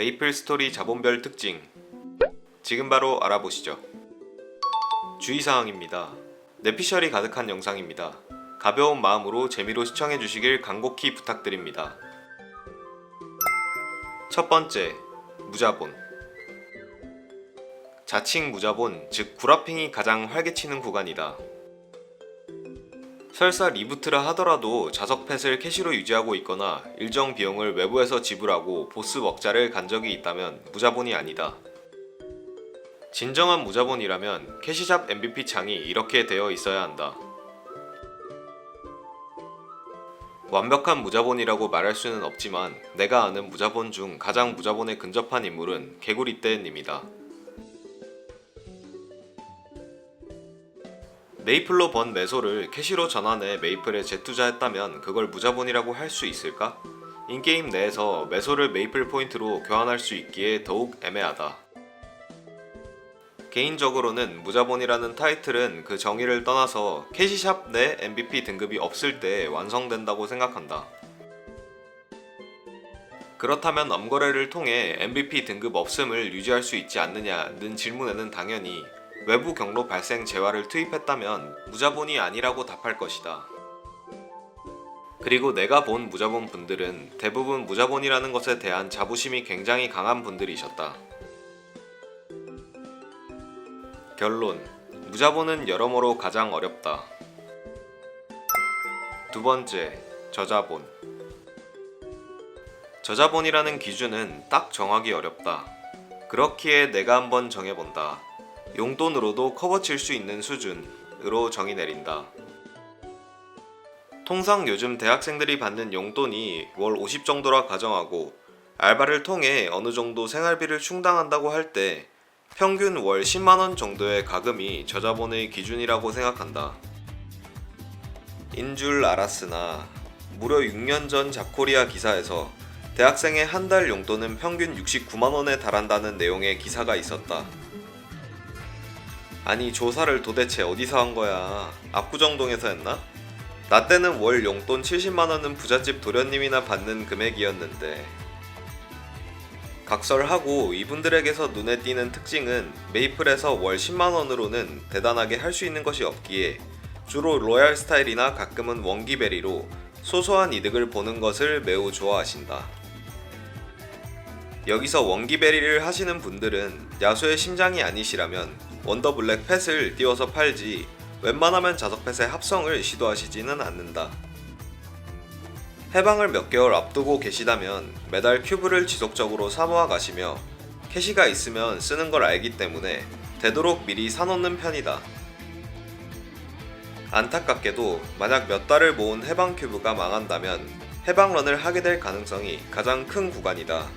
메이플스토리 자본별 특징 지금 바로 알아보시죠. 주의사항입니다. 뇌피셜이 가득한 영상입니다. 가벼운 마음으로 재미로 시청해주시길 간곡히 부탁드립니다. 첫 번째, 무자본. 자칭 무자본, 즉 구라핑이 가장 활개치는 구간이다. 설사 리부트라 하더라도 자석 펫을 캐시로 유지하고 있거나 일정 비용을 외부에서 지불하고 보스 먹자를 간 적이 있다면 무자본이 아니다. 진정한 무자본이라면 캐시샵 MVP 창이 이렇게 되어 있어야 한다. 완벽한 무자본이라고 말할 수는 없지만 내가 아는 무자본 중 가장 무자본에 근접한 인물은 개구리떼님이다. 메이플로 번 매소를 캐시로 전환해 메이플에 재투자했다면 그걸 무자본이라고 할 수 있을까? 인게임 내에서 매소를 메이플 포인트로 교환할 수 있기에 더욱 애매하다. 개인적으로는 무자본이라는 타이틀은 그 정의를 떠나서 캐시샵 내 MVP 등급이 없을 때 완성된다고 생각한다. 그렇다면 엄거래를 통해 MVP 등급 없음을 유지할 수 있지 않느냐는 질문에는 당연히 외부 경로 발생 재화를 투입했다면 무자본이 아니라고 답할 것이다. 그리고 내가 본 무자본 분들은 대부분 무자본이라는 것에 대한 자부심이 굉장히 강한 분들이셨다. 결론, 무자본은 여러모로 가장 어렵다. 두 번째, 저자본. 저자본이라는 기준은 딱 정하기 어렵다. 그렇기에 내가 한번 정해본다. 용돈으로도 커버칠 수 있는 수준으로 정의 내린다. 통상 요즘 대학생들이 받는 용돈이 월 50 정도라 가정하고 알바를 통해 어느 정도 생활비를 충당한다고 할 때 평균 월 10만원 정도의 가금이 저자본의 기준이라고 생각한다. 인 줄 알았으나 무려 6년 전 잡코리아 기사에서 대학생의 한 달 용돈은 평균 69만원에 달한다는 내용의 기사가 있었다. 아니 조사를 도대체 어디서 한 거야? 압구정동에서 했나? 나 때는 월 용돈 70만원은 부잣집 도련님이나 받는 금액이었는데. 각설하고 이분들에게서 눈에 띄는 특징은 메이플에서 월 10만원으로는 대단하게 할 수 있는 것이 없기에 주로 로얄 스타일이나 가끔은 원기베리로 소소한 이득을 보는 것을 매우 좋아하신다. 여기서 원기베리를 하시는 분들은 야수의 심장이 아니시라면 원더블랙 펫을 띄워서 팔지 웬만하면 자석 펫의 합성을 시도하시지는 않는다. 해방을 몇 개월 앞두고 계시다면 매달 큐브를 지속적으로 사모아 가시며 캐시가 있으면 쓰는 걸 알기 때문에 되도록 미리 사놓는 편이다. 안타깝게도 만약 몇 달을 모은 해방 큐브가 망한다면 해방런을 하게 될 가능성이 가장 큰 구간이다.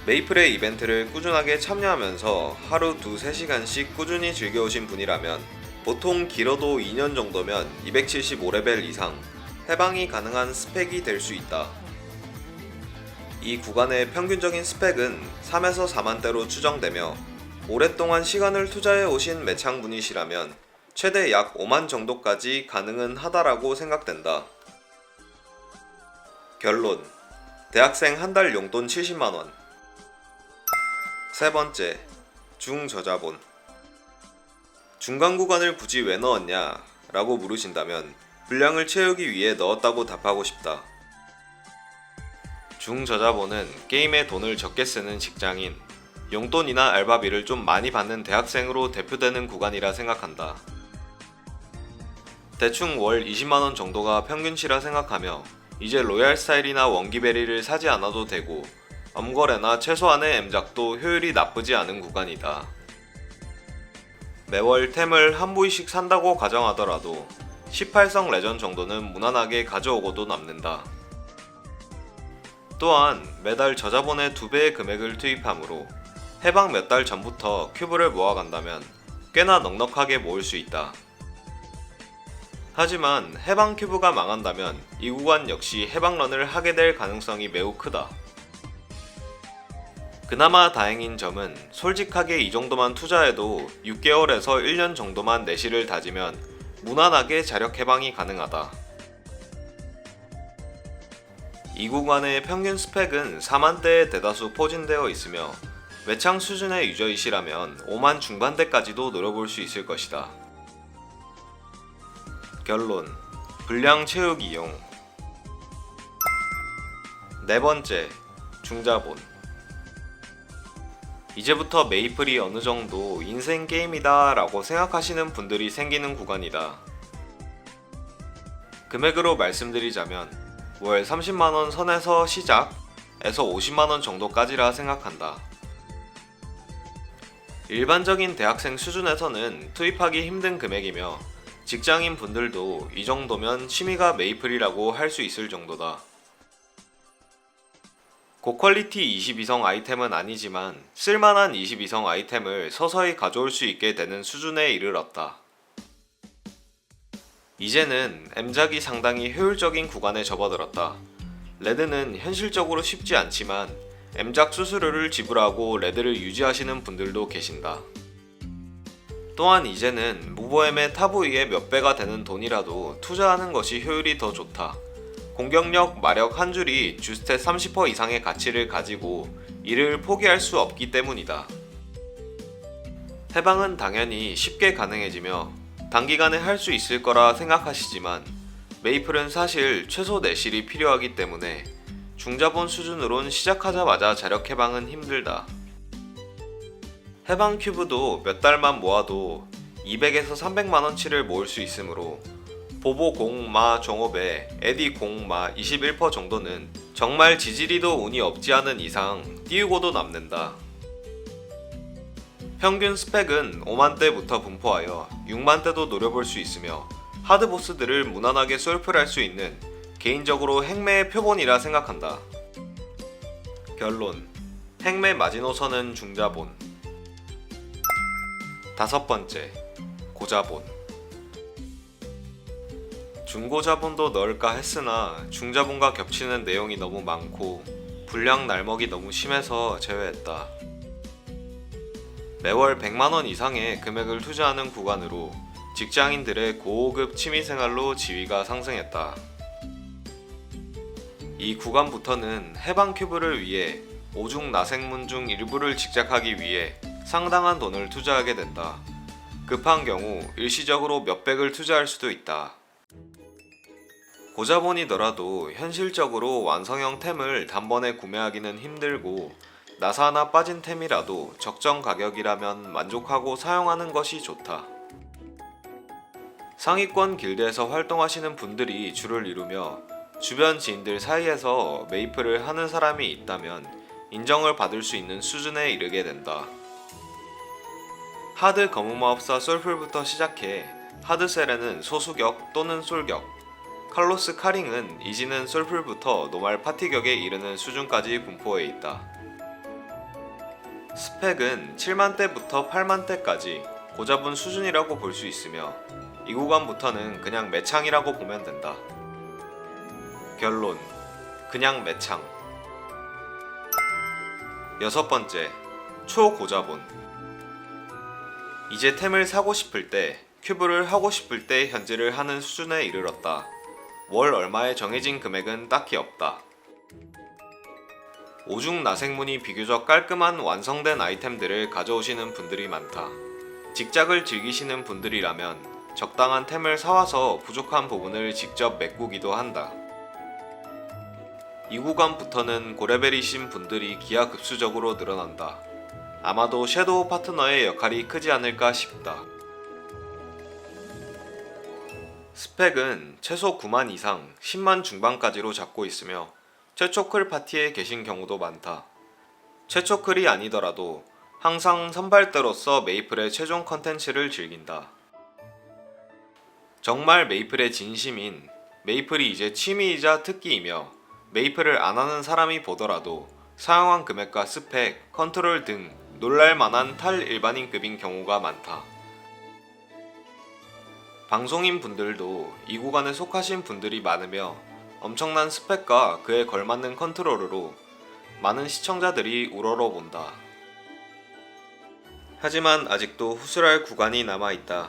메이플의 이벤트를 꾸준하게 참여하면서 하루 2-3시간씩 꾸준히 즐겨오신 분이라면 보통 길어도 2년 정도면 275레벨 이상 해방이 가능한 스펙이 될 수 있다. 이 구간의 평균적인 스펙은 3에서 4만대로 추정되며 오랫동안 시간을 투자해 오신 매창분이시라면 최대 약 5만 정도까지 가능은 하다라고 생각된다. 결론, 대학생 한 달 용돈 70만원. 세 번째, 중저자본. 중간 구간을 굳이 왜 넣었냐? 라고 물으신다면 분량을 채우기 위해 넣었다고 답하고 싶다. 중저자본은 게임에 돈을 적게 쓰는 직장인, 용돈이나 알바비를 좀 많이 받는 대학생으로 대표되는 구간이라 생각한다. 대충 월 20만원 정도가 평균치라 생각하며 이제 로얄 스타일이나 원기베리를 사지 않아도 되고 엄거래나 최소한의 M작도 효율이 나쁘지 않은 구간이다. 매월 템을 한 부위씩 산다고 가정하더라도 18성 레전 정도는 무난하게 가져오고도 남는다. 또한 매달 저자본의 2배의 금액을 투입하므로 해방 몇 달 전부터 큐브를 모아간다면 꽤나 넉넉하게 모을 수 있다. 하지만 해방 큐브가 망한다면 이 구간 역시 해방런을 하게 될 가능성이 매우 크다. 그나마 다행인 점은 솔직하게 이 정도만 투자해도 6개월에서 1년 정도만 내실을 다지면 무난하게 자력 해방이 가능하다. 이 구간의 평균 스펙은 4만대에 대다수 포진되어 있으며 매창 수준의 유저이시라면 5만 중반대까지도 노려볼 수 있을 것이다. 결론: 분량 채우기 이용. 네 번째, 중자본. 이제부터 메이플이 어느정도 인생 게임이다 라고 생각하시는 분들이 생기는 구간이다. 금액으로 말씀드리자면 월 30만원 선에서 시작에서 50만원 정도까지라 생각한다. 일반적인 대학생 수준에서는 투입하기 힘든 금액이며 직장인 분들도 이 정도면 취미가 메이플이라고 할 수 있을 정도다. 고퀄리티 22성 아이템은 아니지만 쓸만한 22성 아이템을 서서히 가져올 수 있게 되는 수준에 이르렀다. 이제는 M작이 상당히 효율적인 구간에 접어들었다. 레드는 현실적으로 쉽지 않지만 M작 수수료를 지불하고 레드를 유지하시는 분들도 계신다. 또한 이제는 무보엠의 타부위의 몇 배가 되는 돈이라도 투자하는 것이 효율이 더 좋다. 공격력, 마력 한 줄이 주스탯 30% 이상의 가치를 가지고 이를 포기할 수 없기 때문이다. 해방은 당연히 쉽게 가능해지며 단기간에 할 수 있을 거라 생각하시지만 메이플은 사실 최소 내실이 필요하기 때문에 중자본 수준으론 시작하자마자 자력 해방은 힘들다. 해방 큐브도 몇 달만 모아도 200에서 300만원치를 모을 수 있으므로 보보 공, 마, 종업에 에디 공, 마 21% 정도는 정말 지지리도 운이 없지 않은 이상 띄우고도 남는다. 평균 스펙은 5만대부터 분포하여 6만대도 노려볼 수 있으며 하드보스들을 무난하게 솔플할 수 있는 개인적으로 행매의 표본이라 생각한다. 결론: 행매 마지노선은 중자본. 다섯 번째, 고자본. 중고자본도 넣을까 했으나 중자본과 겹치는 내용이 너무 많고 분량 날먹이 너무 심해서 제외했다. 매월 100만원 이상의 금액을 투자하는 구간으로 직장인들의 고급 취미생활로 지위가 상승했다. 이 구간부터는 해방 큐브를 위해 오중 나생문 중 일부를 직작하기 위해 상당한 돈을 투자하게 된다. 급한 경우 일시적으로 몇백을 투자할 수도 있다. 고자본이더라도 현실적으로 완성형 템을 단번에 구매하기는 힘들고 나사 하나 빠진 템이라도 적정 가격이라면 만족하고 사용하는 것이 좋다. 상위권 길드에서 활동하시는 분들이 주를 이루며 주변 지인들 사이에서 메이플을 하는 사람이 있다면 인정을 받을 수 있는 수준에 이르게 된다. 하드 검은마법사 솔플부터 시작해 하드셀에는 소수격 또는 솔격, 칼로스 카링은 이지는 솔플부터 노말 파티격에 이르는 수준까지 분포해 있다. 스펙은 7만대부터 8만대까지 고잡은 수준이라고 볼 수 있으며 이 구간부터는 그냥 매창이라고 보면 된다. 결론: 그냥 매창. 여섯 번째, 초고자본. 이제 템을 사고 싶을 때, 큐브를 하고 싶을 때 현질을 하는 수준에 이르렀다. 월 얼마에 정해진 금액은 딱히 없다. 오중 나생문이 비교적 깔끔한 완성된 아이템들을 가져오시는 분들이 많다. 직작을 즐기시는 분들이라면 적당한 템을 사와서 부족한 부분을 직접 메꾸기도 한다. 이 구간부터는 고레벨이신 분들이 기하급수적으로 늘어난다. 아마도 섀도우 파트너의 역할이 크지 않을까 싶다. 스펙은 최소 9만 이상 10만 중반까지로 잡고 있으며 최초 클 파티에 계신 경우도 많다. 최초 클이 아니더라도 항상 선발대로서 메이플의 최종 컨텐츠를 즐긴다. 정말 메이플의 진심인 메이플이 이제 취미이자 특기이며 메이플을 안 하는 사람이 보더라도 사용한 금액과 스펙, 컨트롤 등 놀랄만한 탈 일반인급인 경우가 많다. 방송인 분들도 이 구간에 속하신 분들이 많으며 엄청난 스펙과 그에 걸맞는 컨트롤러로 많은 시청자들이 우러러본다. 하지만 아직도 후술할 구간이 남아있다.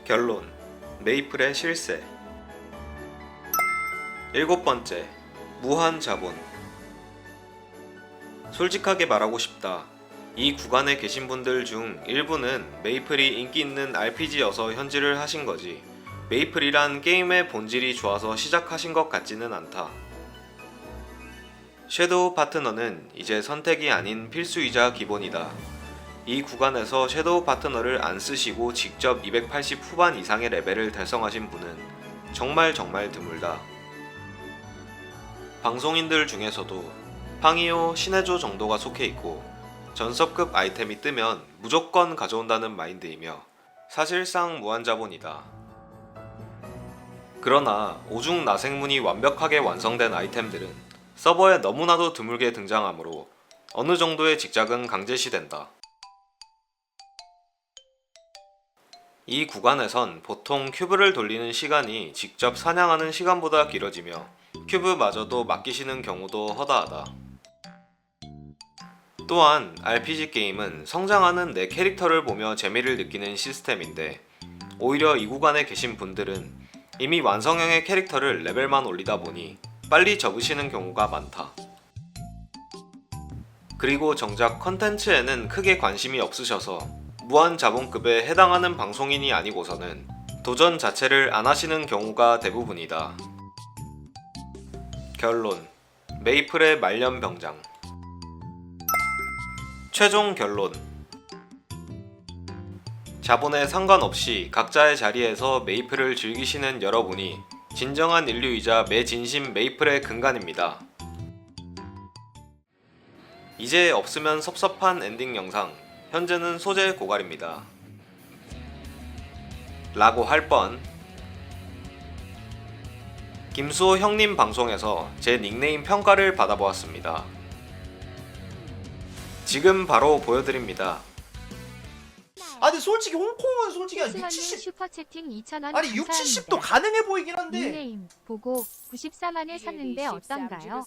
결론: 메이플의 실세. 7번째, 무한 자본. 솔직하게 말하고 싶다. 이 구간에 계신 분들 중 일부는 메이플이 인기 있는 RPG여서 현질을 하신 거지, 메이플이란 게임의 본질이 좋아서 시작하신 것 같지는 않다. 섀도우 파트너는 이제 선택이 아닌 필수이자 기본이다. 이 구간에서 섀도우 파트너를 안 쓰시고 직접 280 후반 이상의 레벨을 달성하신 분은 정말 드물다. 방송인들 중에서도 팡이오, 신해조 정도가 속해 있고 전섭급 아이템이 뜨면 무조건 가져온다는 마인드이며 사실상 무한자본이다. 그러나 오중 나생문이 완벽하게 완성된 아이템들은 서버에 너무나도 드물게 등장하므로 어느 정도의 직작은 강제시된다. 이 구간에선 보통 큐브를 돌리는 시간이 직접 사냥하는 시간보다 길어지며 큐브마저도 맡기시는 경우도 허다하다. 또한 RPG 게임은 성장하는 내 캐릭터를 보며 재미를 느끼는 시스템인데, 오히려 이 구간에 계신 분들은 이미 완성형의 캐릭터를 레벨만 올리다 보니 빨리 접으시는 경우가 많다. 그리고 정작 컨텐츠에는 크게 관심이 없으셔서 무한 자본급에 해당하는 방송인이 아니고서는 도전 자체를 안 하시는 경우가 대부분이다. 결론, 메이플의 말년병장. 최종 결론, 자본에 상관없이 각자의 자리에서 메이플을 즐기시는 여러분이 진정한 인류이자 매진심 메이플의 근간입니다. 이제 없으면 섭섭한 엔딩 영상, 현재는 소재 고갈입니다. 라고 할 뻔. 김수호 형님 방송에서 제 닉네임 평가를 받아보았습니다. 지금 바로 보여드립니다. 아 근데 솔직히 홍콩은 솔직히 한 6, 수원님 70 슈퍼채팅 2,000원 아니 6, 70도 가능해 보이긴 한데 닉네임 보고 94만에 샀는데 어떤가요?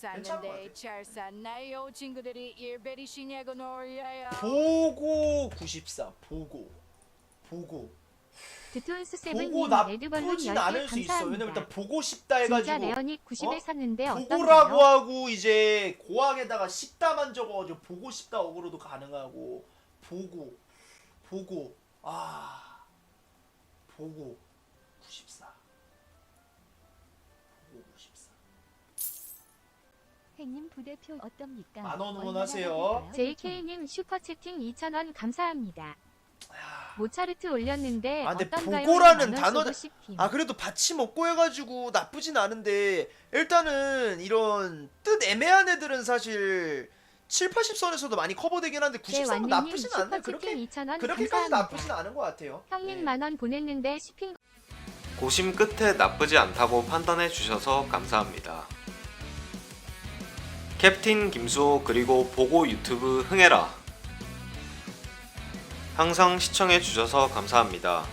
보고 94 보고 드톤스 보고 세븐님 레드벌룬 나쁘진 10개 않을 수 있어. 왜냐면 일단 감사합니다. 보고 싶다 진짜 해가지고 레어닉 90에 샀는데 보고라고 어떤가요? 하고 이제 고항에다가 싶다만 적어가지고 보고 싶다 어그로도 가능하고 보고 보고 94 보고 94 팬님 부대표 어떻습니까? 만원 응원하세요. JK님 슈퍼채팅 2,000원 감사합니다. 모차르트 올렸는데 아, 근데 어떤가요? 보고라는 만원 단어는- 쏘고 싶임. 그래도 받침 없고 해가지고 나쁘진 않은데, 일단은 이런 뜻 애매한 애들은 사실 7, 80선에서도 많이 커버되긴 한데 93은 완유님 나쁘진 않네. 슈퍼채팅 2,000원 그렇게까지 감사합니다. 나쁘진 않은 것 같아요. 형님 네. 만원 보냈는데 쇼핑 고심 끝에 나쁘지 않다고 판단해 주셔서 감사합니다. 캡틴 김수호 그리고 보고 유튜브 흥해라. 항상 시청해 주셔서 감사합니다.